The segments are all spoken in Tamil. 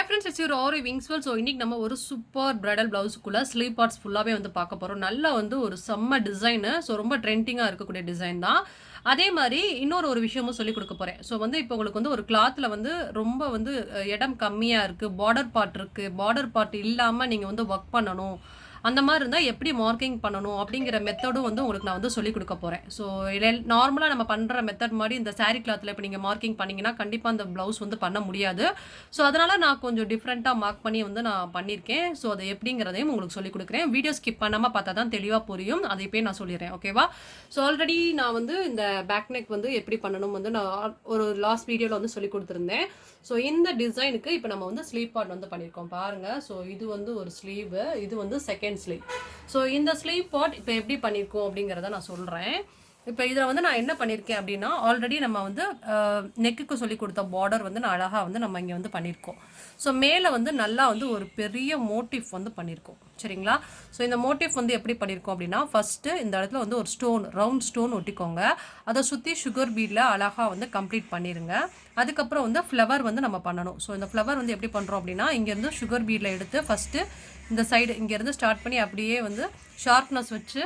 friends, it's your Aariwingsworld. So இன்னைக்கு நம்ம ஒரு சூப்பர் bridal பிளவுஸ்க்குள்ள ஸ்லீவ் பார்ட்ஸ் ஃபுல்லாவே வந்து பார்க்க போறோம். நல்லா வந்து ஒரு செம்ம டிசைன். சோ ரொம்ப ட்ரெண்டிங்கா இருக்கக்கூடிய டிசைன் தான். அதே மாதிரி இன்னொரு விஷயமும் சொல்லிக் கொடுக்க போறேன். ஸோ வந்து இப்போ உங்களுக்கு வந்து ஒரு கிளாத்ல வந்து ரொம்ப வந்து இடம் கம்மியா இருக்கு, பார்டர் பார்ட் இருக்கு, பார்டர் பார்ட் இல்லாம நீங்க வந்து ஒர்க் பண்ணணும், அந்த மாதிரி இருந்தால் எப்படி மார்க்கிங் பண்ணணும் அப்படிங்கிற மெத்தடும் வந்து உங்களுக்கு நான் வந்து சொல்லிக் கொடுக்க போகிறேன். ஸோ நார்மலாக நம்ம பண்ணுற மெத்தட் மாதிரி இந்த சாரீ கிளாத்தில் இப்போ நீங்கள் மார்க்கிங் பண்ணிங்கன்னா கண்டிப்பாக அந்த ப்ளவுஸ் வந்து பண்ண முடியாது. ஸோ அதனால் நான் கொஞ்சம் டிஃப்ரெண்ட்டாக மார்க் பண்ணி வந்து நான் பண்ணியிருக்கேன். ஸோ அது எப்படிங்கிறதையும் உங்களுக்கு சொல்லிக் கொடுக்குறேன். வீடியோ ஸ்கிப் பண்ணாமல் பார்த்தா தான் தெளிவாக புரியும். அதை இப்போ நான் சொல்லிடுறேன், ஓகேவா? ஸோ ஆல்ரெடி நான் வந்து இந்த பேக் நெக் வந்து எப்படி பண்ணணும் வந்து நான் ஒரு லாஸ்ட் வீடியோவில் வந்து சொல்லி கொடுத்துருந்தேன். ஸோ இந்த டிசைனுக்கு இப்போ நம்ம வந்து ஸ்லீவ் பார்ட் வந்து பண்ணியிருக்கோம் பாருங்கள். ஸோ இது வந்து ஒரு ஸ்லீவு, இது வந்து செகண்ட் ஸ்லீவ். ஸோ இந்த ஸ்லீவ் பார்ட் இப்போ எப்படி பண்ணியிருக்கோம் அப்படிங்கிறத நான் சொல்கிறேன். இப்போ இதில் வந்து நான் என்ன பண்ணியிருக்கேன் அப்படின்னா, ஆல்ரெடி நம்ம வந்து நெக்குக்கு சொல்லி கொடுத்த பார்டர் வந்து நான் அழகாக வந்து நம்ம இங்கே வந்து பண்ணியிருக்கோம். ஸோ மேலே வந்து நல்லா வந்து ஒரு பெரிய மோட்டிவ் வந்து பண்ணியிருக்கோம், சரிங்களா? ஸோ இந்த மோட்டிவ் வந்து எப்படி பண்ணியிருக்கோம் அப்படின்னா, ஃபஸ்ட்டு இந்த இடத்துல வந்து ஒரு ஸ்டோன், ரவுண்ட் ஸ்டோன் ஒட்டிக்கோங்க. அதை சுற்றி சுகர் பீடில் அழகாக வந்து கம்ப்ளீட் பண்ணிடுங்க. அதுக்கப்புறம் வந்து ஃப்ளவர் வந்து நம்ம பண்ணணும். ஸோ இந்த ஃப்ளவர் வந்து எப்படி பண்ணுறோம் அப்படின்னா, இங்கேருந்து சுகர் பீடில் எடுத்து ஃபஸ்ட்டு இந்த சைடு இங்கேருந்து ஸ்டார்ட் பண்ணி அப்படியே வந்து ஷார்ப்னஸ் வச்சு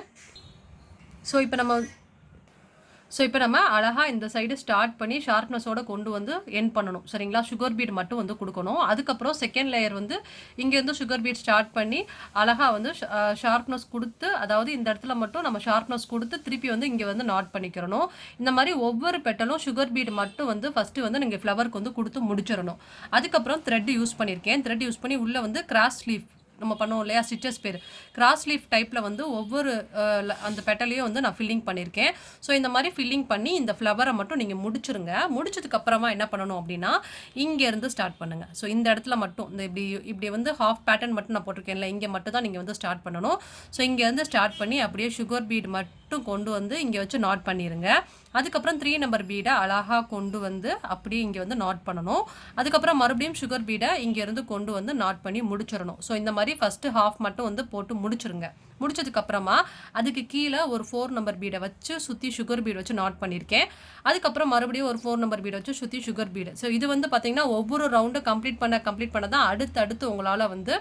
ஸோ இப்போ நம்ம அழகாக இந்த சைடு ஸ்டார்ட் பண்ணி ஷார்ப்னஸோடு கொண்டு வந்து எண்ட் பண்ணணும், சரிங்களா? சுகர் பீட் மட்டும் வந்து கொடுக்கணும். அதுக்கப்புறம் செகண்ட் லேயர் வந்து இங்கேருந்து சுகர் பீட் ஸ்டார்ட் பண்ணி அழகாக வந்து ஷார்ப்னஸ் கொடுத்து, அதாவது இந்த இடத்துல மட்டும் நம்ம ஷார்ப்னஸ் கொடுத்து திருப்பி வந்து இங்கே வந்து நாட் பண்ணிக்கிறணும். இந்த மாதிரி ஒவ்வொரு பெட்டலும் சுகர் பீட் மட்டும் வந்து ஃபஸ்ட்டு வந்து நீங்கள் ஃப்ளவருக்கு வந்து கொடுத்து முடிச்சிடணும். அதுக்கப்புறம் த்ரெட் யூஸ் பண்ணியிருக்கேன். த்ரெட் யூஸ் பண்ணி உள்ளே வந்து கிராஸ் லீஃப் நம்ம பண்ணுவோம் இல்லையா, ஸ்டிச்சஸ் பேர் கிராஸ் லீஃப் டைப்பில் வந்து ஒவ்வொரு அந்த பெட்டலையும் வந்து நான் ஃபில்லிங் பண்ணியிருக்கேன். ஸோ இந்த மாதிரி ஃபில்லிங் பண்ணி இந்த ஃப்ளவரை மட்டும் நீங்கள் முடிச்சிருங்க. முடிச்சதுக்கப்புறமா என்ன பண்ணணும் அப்படின்னா, இங்கேருந்து ஸ்டார்ட் பண்ணுங்கள். ஸோ இந்த இடத்துல மட்டும் இந்த இப்படி வந்து ஹாஃப் பேட்டர்ன் மட்டும் நான் போட்டிருக்கேன்ல, இங்கே மட்டும் தான் நீங்கள் வந்து ஸ்டார்ட் பண்ணணும். ஸோ இங்கேருந்து ஸ்டார்ட் பண்ணி அப்படியே சுகர் பீட் மட்டும் கொண்டு வந்து இங்கே வச்சு நாட் பண்ணிடுங்க. அதுக்கப்புறம் 3 நம்பர் பீடை அழகாக கொண்டு வந்து அப்படியே இங்கே வந்து நாட் பண்ணணும். அதுக்கப்புறம் மறுபடியும் சுகர் பீடை இங்கேருந்து கொண்டு வந்து நாட் பண்ணி முடிச்சிடணும். ஸோ இந்த மாதிரி ஃபஸ்ட்டு ஹாஃப் மட்டும் வந்து போட்டு முடிச்சிருங்க. முடிச்சதுக்கப்புறமா அதுக்கு கீழே ஒரு 4 நம்பர் பீடை வச்சு சுற்றி சுகர் பீடு வச்சு நாட் பண்ணியிருக்கேன். அதுக்கப்புறம் மறுபடியும் ஒரு 4 நம்பர் பீடை வச்சு சுற்றி சுகர் பீடு. ஸோ இது வந்து பார்த்திங்கன்னா ஒவ்வொரு ரவுண்டு கம்ப்ளீட் பண்ண தான் அடுத்து உங்களால் வந்து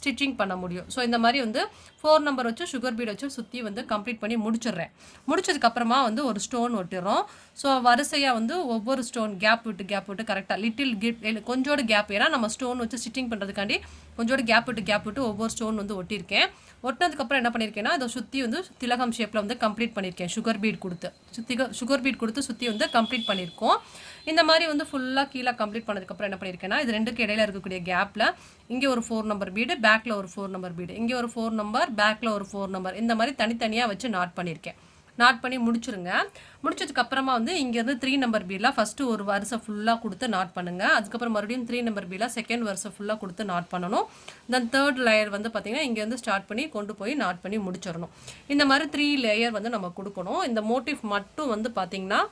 ஸ்டிச்சிங் பண்ண முடியும். ஸோ இந்த மாதிரி வந்து 4 நம்பர் வச்சு சுகர் பீட் வச்சு சுற்றி வந்து கம்ப்ளீட் பண்ணி முடிச்சிடுறேன். முடிச்சதுக்கப்புறமா வந்து ஒரு ஸ்டோன் ஒட்டிடுறோம். ஸோ வரிசையாக வந்து ஒவ்வொரு ஸ்டோன் கேப் விட்டு கரெக்டாக லிட்டில் கொஞ்சோடு கேப், ஏன்னா நம்ம ஸ்டோன் வச்சு ஸ்டிச்சிங் பண்ணுறதுக்காண்டி கொஞ்சோடு கேப் விட்டு ஒவ்வொரு ஸ்டோன் வந்து ஒட்டியிருக்கேன். ஒட்டினதுக்கப்புறம் என்ன பண்ணியிருக்கேன்னா, இதை சுற்றி வந்து திலகம் ஷேப்பில் வந்து கம்ப்ளீட் பண்ணியிருக்கேன். சுகர் பீட் கொடுத்து சுற்றி வந்து கம்ப்ளீட் பண்ணியிருக்கோம். இந்த மாதிரி வந்து ஃபுல்லாக கீழே கம்ப்ளீட் பண்ணதுக்கப்புறம் என்ன பண்ணியிருக்கேன்னா, இது ரெண்டுக்கு இடையில இருக்கக்கூடிய கேப்பில் இங்கே ஒரு 4 நம்பர் பீடு, பேக்கில் ஒரு 4 நம்பர் பீடு, இங்கே ஒரு 4 நம்பர், பேக்கில் ஒரு 4 நம்பர், இந்த மாதிரி தனித்தனியாக வச்சு நாட் பண்ணியிருக்கேன். நாட் பண்ணி முடிச்சுருங்க. முடிச்சதுக்கப்புறமா வந்து இங்கேருந்து 3 நம்பர் பீடில் ஃபஸ்ட்டு ஒரு வரிசை ஃபுல்லாக கொடுத்து நாட் பண்ணுங்கள். அதுக்கப்புறம் மறுபடியும் 3 நம்பர் பீடில் செகண்ட் வரிசை ஃபுல்லாக கொடுத்து நாட் பண்ணணும். தென் தேர்ட் லேயர் வந்து பார்த்திங்கன்னா இங்கேருந்து ஸ்டார்ட் பண்ணி கொண்டு போய் நாட் பண்ணி முடிச்சிடணும். இந்த மாதிரி 3 லேயர் வந்து நம்ம கொடுக்கணும். இந்த மோட்டிவ் மட்டும் வந்து பார்த்திங்கன்னா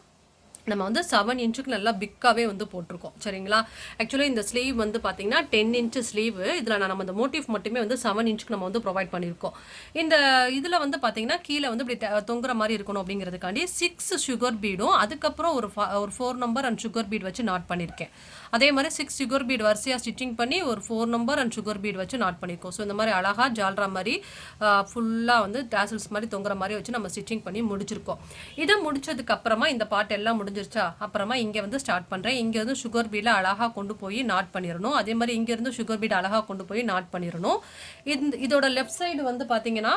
நம்ம வந்து 7 இன்ச்சுக்கு நல்லா பிக்காகவே வந்து போட்டிருக்கோம், சரிங்களா? ஆக்சுவலி இந்த ஸ்லீவ் வந்து பார்த்திங்கன்னா 10 இன்ச்சு ஸ்லீவு. இதில் நம்ம இந்த மோட்டிவ் மட்டுமே வந்து 7 இன்ச்சுக்கு நம்ம வந்து ப்ரொவைட் பண்ணியிருக்கோம். இந்த இதில் வந்து பார்த்திங்கன்னா கீழே வந்து இப்படி தொங்குற மாதிரி இருக்கணும் அப்படிங்கிறதுக்காண்டி 6 சுகர் பீடும், அதுக்கப்புறம் ஒரு 4 நம்பர் அண்ட் சுகர் பீட் வச்சு நாட் பண்ணியிருக்கேன். அதே மாதிரி 6 சுகர் பீட் வரிசையாக ஸ்டிச்சிங் பண்ணி ஒரு 4 நம்பர் அண்ட் சுகர் பீட் வச்சு நாட் பண்ணியிருக்கோம். ஸோ இந்த மாதிரி அழகாக ஜால்ரா மாதிரி ஃபுல்லாக வந்து டேசல்ஸ் மாதிரி தொங்குற மாதிரி வச்சு நம்ம ஸ்டிச்சிங் பண்ணி முடிச்சிருக்கோம். இதை முடிச்சதுக்கப்புறமா இந்த பாட்டு எல்லாம் முடிஞ்சிருச்சா, அப்புறமா இங்கே வந்து ஸ்டார்ட் பண்ணுறேன். இங்கேருந்து சுகர் பீடில் அழகாக கொண்டு போய் நாட் பண்ணிடணும். அதே மாதிரி இங்கேருந்து சுகர் பீட் அழகாக கொண்டு போய் நாட் பண்ணிடணும். இதோட லெஃப்ட் சைடு வந்து பார்த்தீங்கன்னா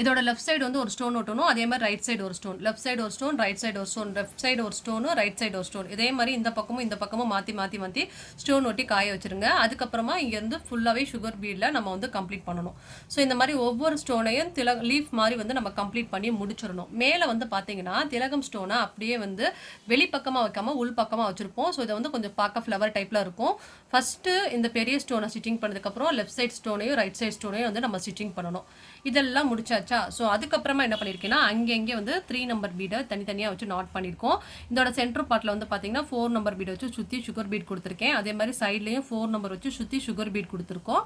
இதோட லெஃப்ட் சைடு வந்து ஒரு ஸ்டோன் ஒட்டணும். அதே மாதிரி ரைட் சைடு ஒரு ஸ்டோன், லெஃப்ட் சைடு ஒரு ஸ்டோன், ரைட் சைடு ஒரு ஸ்டோன், லெஃப்ட் சைடு ஒரு ஸ்டோனு, ரைட் சைடு ஒரு ஸ்டோன், இதே மாதிரி இந்த பக்கமும் மாற்றி ஸ்டோன் ஒட்டி காய வச்சுருங்க. அதுக்கப்புறமா இங்கேருந்து ஃபுல்லாகவே சுகர் பீடில் நம்ம வந்து கம்ப்ளீட் பண்ணணும். ஸோ இந்த மாதிரி ஒவ்வொரு ஸ்டோனையும் லீஃப் மாதிரி வந்து நம்ம கம்ப்ளீட் பண்ணி முடிச்சிடணும். மேலே வந்து பார்த்தீங்கன்னா திலகம் ஸ்டோனை அப்படியே வந்து வெளிப்பக்கமாக வைக்காமல் உள் பக்கமாக வச்சுருப்போம். ஸோ இதை வந்து கொஞ்சம் பார்க்க ஃப்ளவர் டைப்பில் இருக்கும். ஃபஸ்ட்டு இந்த பெரிய ஸ்டோனை ஸ்டிச்சிங் பண்ணதுக்கப்புறம் லெஃப்ட் சைட் ஸ்டோனையும் ரைட் சைட் ஸ்டோனையும் வந்து நம்ம ஸ்டிச்சிங் பண்ணணும். இதெல்லாம் முடிச்சாச்சா? ஸோ அதுக்கப்புறமா என்ன பண்ணியிருக்கேன்னா, அங்கங்கே வந்து 3 நம்பர் பீடை தனித்தனியாக வச்சு நாட் பண்ணியிருக்கோம். இதோட சென்டர் பார்ட்டில் வந்து பார்த்தீங்கன்னா 4 நம்பர் பீடை வச்சு சுற்றி சுகர் பீட் கொடுத்துருக்கேன். அதே மாதிரி சைட்லேயும் 4 நம்பர் வச்சு சுற்றி சுகர் பீட் கொடுத்துருக்கோம்.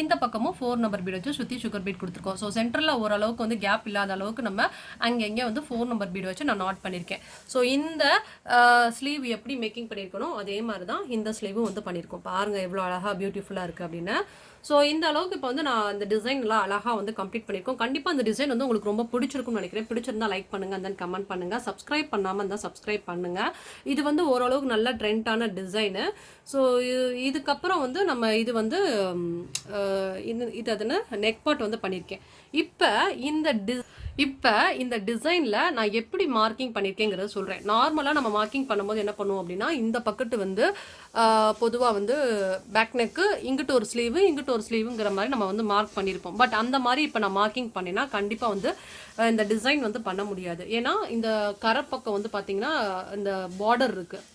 இந்த பக்கமும் 4 நம்பர் பீட் வச்சு சுற்றி சுகர் பீட் கொடுத்துருக்கோம். ஸோ சென்டரில் ஓரளவுக்கு வந்து கேப் இல்லாத அளவுக்கு நம்ம அங்கங்கே வந்து 4 நம்பர் பீட் வச்சு நான் நாட் பண்ணியிருக்கேன். ஸோ இந்த ஸ்லீவ் எப்படி மேக்கிங் பண்ணியிருக்கணும் அதே மாதிரி தான் இந்த ஸ்லீவும் வந்து பண்ணியிருக்கோம். பாருங்கள் எவ்வளோ அழகாக பியூட்டிஃபுல்லாக இருக்குது அப்படின்னு. ஸோ இந்த அளவுக்கு இப்போ வந்து நான் இந்த டிசைன்லாம் அழகாக வந்து கம்ப்ளீட் பண்ணியிருக்கோம். கண்டிப்பாக அந்த டிசைன் வந்து உங்களுக்கு ரொம்ப பிடிச்சிருக்கும்னு நினைக்கிறேன். பிடிச்சிருந்தா லைக் பண்ணுங்கள், தென் கமெண்ட் பண்ணுங்கள். சப்ஸ்கிரைப் பண்ணாமல் இருந்தால் சப்ஸ்கிரைப் பண்ணுங்கள். இது வந்து ஓரளவுக்கு நல்ல ட்ரெண்டான டிசைனு. ஸோ இதுக்கப்புறம் வந்து நம்ம இது வந்து இது அதுன்னு நெக் பார்ட் வந்து பண்ணியிருக்கேன். இப்போ இந்த டிசைனில் நான் எப்படி மார்க்கிங் பண்ணியிருக்கேங்கிறத சொல்கிறேன். நார்மலாக நம்ம மார்க்கிங் பண்ணும்போது என்ன பண்ணுவோம் அப்படின்னா, இந்த பக்கத்து வந்து பொதுவாக வந்து பேக் நெக்கு, இங்கிட்டு ஒரு ஸ்லீவு இங்கிட்டு ஒரு ஸ்லீவுங்கிற மாதிரி நம்ம வந்து மார்க் பண்ணியிருப்போம். பட் அந்த மாதிரி இப்போ நான் மார்க்கிங் பண்ணினா கண்டிப்பாக வந்து இந்த டிசைன் வந்து பண்ண முடியாது. ஏன்னா இந்த கரை பக்கம் வந்து பார்த்திங்கன்னா இந்த பார்டர் இருக்குது.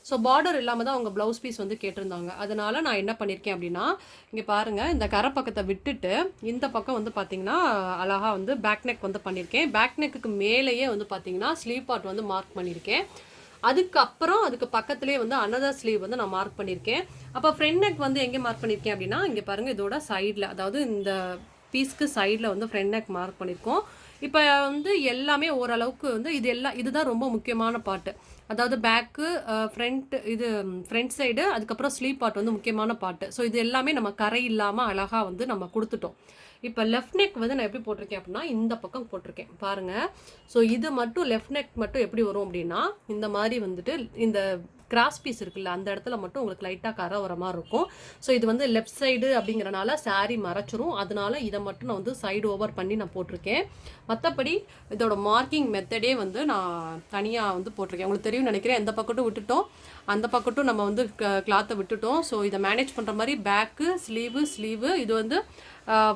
ஸோ பார்டர் இல்லாமல் தான் அவங்க ப்ளவுஸ் பீஸ் வந்து கேட்டிருந்தாங்க. அதனால் நான் என்ன பண்ணியிருக்கேன் அப்படின்னா, இங்கே பாருங்கள், இந்த கரை பக்கத்தை விட்டுட்டு இந்த பக்கம் வந்து பார்த்திங்கன்னா அழகாக வந்து பேக் நெக் வந்து பண்ணியிருக்கேன். பேக் நெக்குக்கு மேலேயே வந்து பார்த்திங்கன்னா ஸ்லீவ் பார்ட் வந்து மார்க் பண்ணியிருக்கேன். அதுக்கப்புறம் அதுக்கு பக்கத்துலேயே வந்து அனதர் ஸ்லீவ் வந்து நான் மார்க் பண்ணியிருக்கேன். அப்போ ஃப்ரண்ட் நெக் வந்து எங்கே மார்க் பண்ணியிருக்கேன் அப்படின்னா, இங்கே பாருங்கள், இதோட சைடில், அதாவது இந்த பீஸ்க்கு சைடில் வந்து ஃப்ரண்ட் நெக் மார்க் பண்ணியிருக்கோம். இப்போ வந்து எல்லாமே ஓரளவுக்கு வந்து இதுதான் ரொம்ப முக்கியமான பார்ட்டு. அதாவது பேக்கு, ஃப்ரண்ட் சைடு, அதுக்கப்புறம் ஸ்லீவ் பார்ட் வந்து முக்கியமான பார்ட்டு. ஸோ இது எல்லாமே நம்ம கரை இல்லாமல் அழகாக வந்து நம்ம கொடுத்துட்டோம். இப்போ லெஃப்ட் நெக் வந்து நான் எப்படி போட்டிருக்கேன் அப்படின்னா, இந்த பக்கம் போட்டிருக்கேன் பாருங்கள். ஸோ இது மட்டும் லெஃப்ட் நெக் மட்டும் எப்படி வரும் அப்படின்னா, இந்த மாதிரி வந்துட்டு இந்த கிராஸ் பீஸ் இருக்குல்ல, அந்த இடத்துல மட்டும் உங்களுக்கு லைட்டாக கரை வர மாதிரி இருக்கும். ஸோ இது வந்து லெஃப்ட் சைடு அப்படிங்கிறனால சாரீ மறைச்சிரும். அதனால இதை மட்டும் நான் வந்து சைடு ஓவர் பண்ணி நான் போட்டிருக்கேன். மற்றபடி இதோட மார்க்கிங் மெத்தடே வந்து நான் தனியாக வந்து போட்டிருக்கேன். உங்களுக்கு தெரியும் நினைக்கிறேன். எந்த பக்கட்டும் விட்டுட்டோம், அந்த பக்கட்டும் நம்ம வந்து கிளாத்தை விட்டுட்டோம். ஸோ இதை மேனேஜ் பண்ணுற மாதிரி பேக்கு, ஸ்லீவு, இது வந்து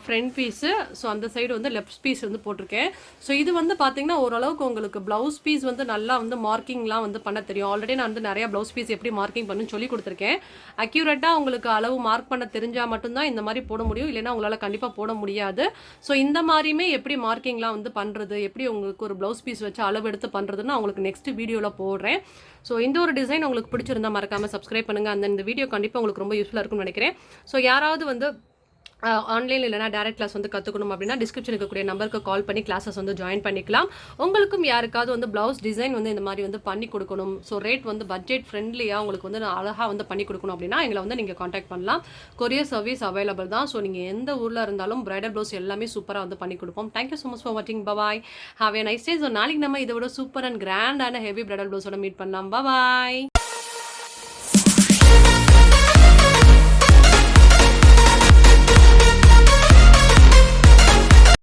ஃப்ரண்ட் பீஸு. ஸோ அந்த சைடு வந்து லெஃப்ட் பீஸ் வந்து போட்டிருக்கேன். ஸோ இது வந்து பார்த்திங்கன்னா ஓரளவுக்கு உங்களுக்கு ப்ளவுஸ் பீஸ் வந்து நல்லா வந்து மார்க்கிங்லாம் வந்து பண்ண தெரியும். ஆல்ரெடி நான் வந்து நிறையா ப்ளவுஸ் பீஸ் எப்படி மார்க்கிங் பண்ணுன்னு சொல்லி கொடுத்துருக்கேன். அக்யூரேட்டாக உங்களுக்கு அளவு மார்க் பண்ண தெரிஞ்சால் மட்டும்தான் இந்த மாதிரி போட முடியும், இல்லைன்னா உங்களால் கண்டிப்பாக போட முடியாது. ஸோ இந்த மாதிரியுமே எப்படி மார்க்கிங்லாம் வந்து பண்ணுறது, எப்படி உங்களுக்கு ஒரு ப்ளவுஸ் பீஸ் வச்சு அளவு எடுத்து பண்ணுறதுன்னு உங்களுக்கு நெக்ஸ்ட் வீடியோவில் போடுறேன். ஸோ இந்த ஒரு டிசைன் உங்களுக்கு பிடிச்சிருந்தா மறக்காமல் சப்ஸ்கிரைப் பண்ணுங்கள். அந்த இந்த வீடியோ கண்டிப்பாக உங்களுக்கு ரொம்ப யூஸ்ஃபுல்லாக இருக்கும்னு நினைக்கிறேன். ஸோ யாராவது வந்து ஆன்லைனில் இல்லைனா டேரக்ட் கிளாஸ் வந்து கற்றுக்கணும் அப்படின்னா டிஸ்கிரிப்ஷன் இருக்கக்கூடிய நம்பருக்கு கால் பண்ணி கிளாஸஸ் வந்து ஜாயின் பண்ணிக்கலாம். உங்களுக்கும் யாருக்காவது வந்து ப்ளவுஸ் டிசைன் வந்து இந்த மாதிரி வந்து பண்ணி கொடுக்கணும், ஸோ ரேட் வந்து பட்ஜெட் ஃப்ரெண்ட்லியாக உங்களுக்கு வந்து அழகாக வந்து பண்ணி கொடுக்கணும் அப்படின்னா எங்களை வந்து நீங்கள் காண்டாக்ட் பண்ணலாம். கொரியர் சர்வீஸ் அவைலபிள் தான். ஸோ நீங்கள் எந்த ஊரில் இருந்தாலும் பிரைடல் ப்ளவுஸ் எல்லாமே சூப்பராக வந்து பண்ணி கொடுப்போம். தேங்க்யூ ஸோ மச் ஃபார் வாட்சிங். Bye, have a nice day. So நாளைக்கு நம்ம இதை விட சூப்பர் அண்ட் கிராண்டான ஹெவி பிரைடல் ப்ளவுஸோட மீட் பண்ணலாம். பாய்.